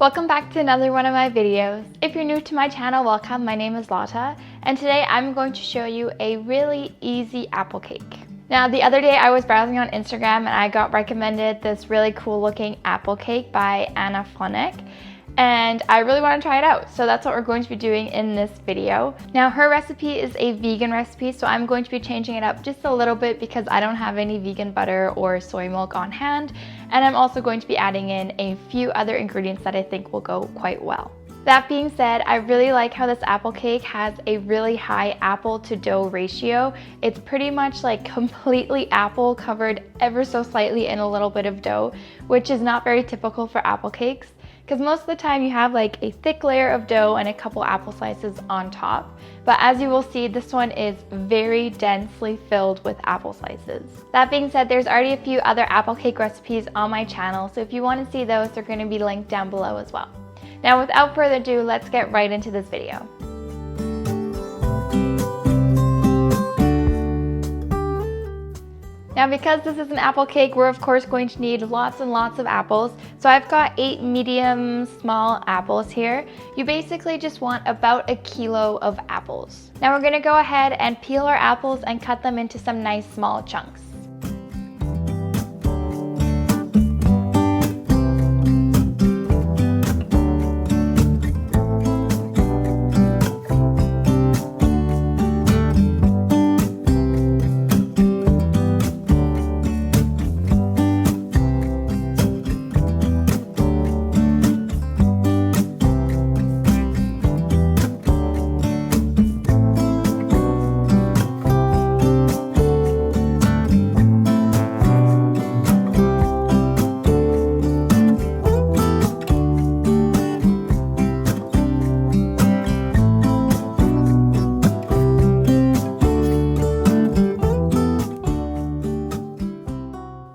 Welcome back to another one of my videos. If you're new to my channel, welcome. My name is Lotta, and today I'm going to show you a really easy apple cake. Now, the other day I was browsing on Instagram and I got recommended this really cool looking apple cake by Anna Flonick, and I really want to try it out. So that's what we're going to be doing in this video. Now, her recipe is a vegan recipe, so I'm going to be changing it up just a little bit because I don't have any vegan butter or soy milk on hand. And I'm also going to be adding in a few other ingredients that I think will go quite well. That being said, I really like how this apple cake has a really high apple to dough ratio. It's pretty much like completely apple covered ever so slightly in a little bit of dough, which is not very typical for apple cakes, because most of the time you have like a thick layer of dough and a couple apple slices on top. But as you will see, this one is very densely filled with apple slices. That being said, there's already a few other apple cake recipes on my channel, so if you want to see those, they're going to be linked down below as well. Now, without further ado, let's get right into this video. Now, because this is an apple cake, we're of course going to need lots and lots of apples. So I've got 8 medium small apples here. You basically just want about a kilo of apples. Now we're gonna go ahead and peel our apples and cut them into some nice small chunks.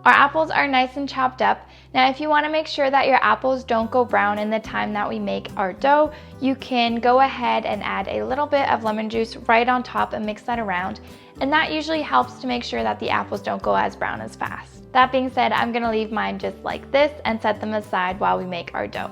Our apples are nice and chopped up. Now, if you want to make sure that your apples don't go brown in the time that we make our dough, you can go ahead and add a little bit of lemon juice right on top and mix that around. And that usually helps to make sure that the apples don't go as brown as fast. That being said, I'm going to leave mine just like this and set them aside while we make our dough.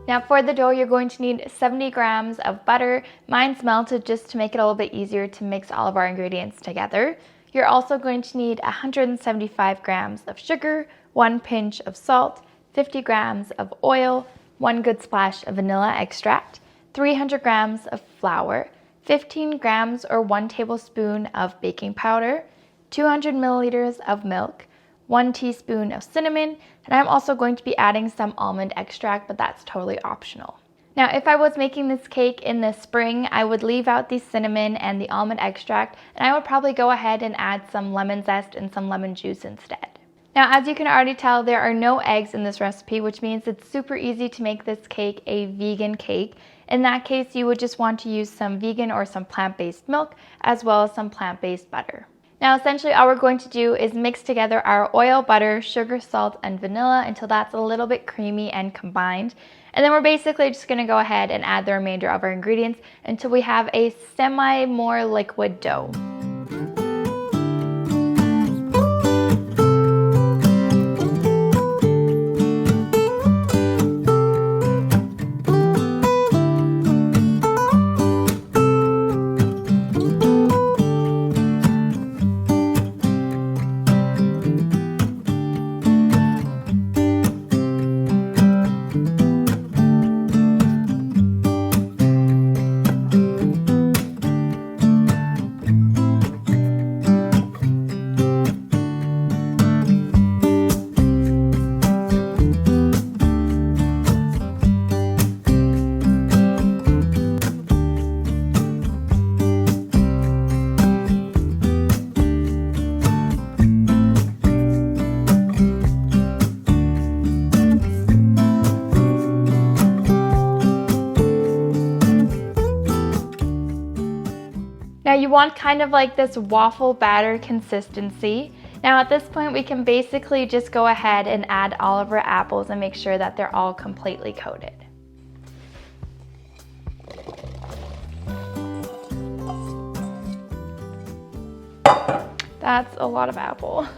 Now for the dough, you're going to need 70 grams of butter. Mine's melted just to make it a little bit easier to mix all of our ingredients together. You're also going to need 175 grams of sugar, 1 pinch of salt, 50 grams of oil, 1 good splash of vanilla extract, 300 grams of flour, 15 grams or 1 tablespoon of baking powder, 200 milliliters of milk, 1 teaspoon of cinnamon, and I'm also going to be adding some almond extract, but that's totally optional. Now, if I was making this cake in the spring, I would leave out the cinnamon and the almond extract, and I would probably go ahead and add some lemon zest and some lemon juice instead. Now, as you can already tell, there are no eggs in this recipe, which means it's super easy to make this cake a vegan cake. In that case, you would just want to use some vegan or some plant-based milk, as well as some plant-based butter. Now, essentially all we're going to do is mix together our oil, butter, sugar, salt, and vanilla until that's a little bit creamy and combined. And then we're basically just going to go ahead and add the remainder of our ingredients until we have a more liquid dough. Now you want kind of like this waffle batter consistency. Now at this point we can basically just go ahead and add all of our apples and make sure that they're all completely coated. That's a lot of apple.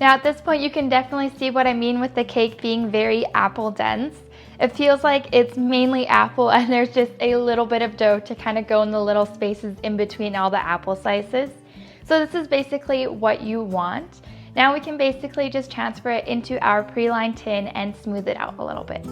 Now at this point you can definitely see what I mean with the cake being very apple dense. It feels like it's mainly apple and there's just a little bit of dough to kind of go in the little spaces in between all the apple slices. So this is basically what you want. Now we can basically just transfer it into our pre-lined tin and smooth it out a little bit.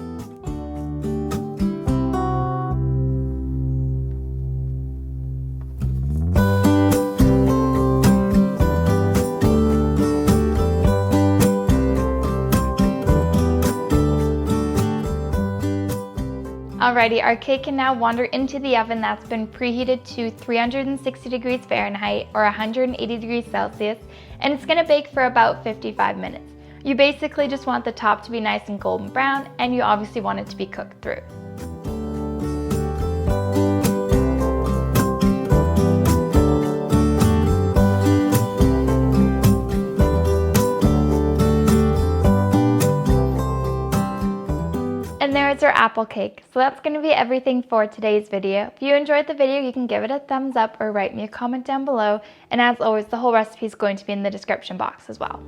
Alrighty, our cake can now wander into the oven that's been preheated to 360 degrees Fahrenheit or 180 degrees Celsius, and it's gonna bake for about 55 minutes. You basically just want the top to be nice and golden brown, and you obviously want it to be cooked through. And there is our apple cake. So that's going to be everything for today's video. If you enjoyed the video, you can give it a thumbs up or write me a comment down below. And as always, the whole recipe is going to be in the description box as well.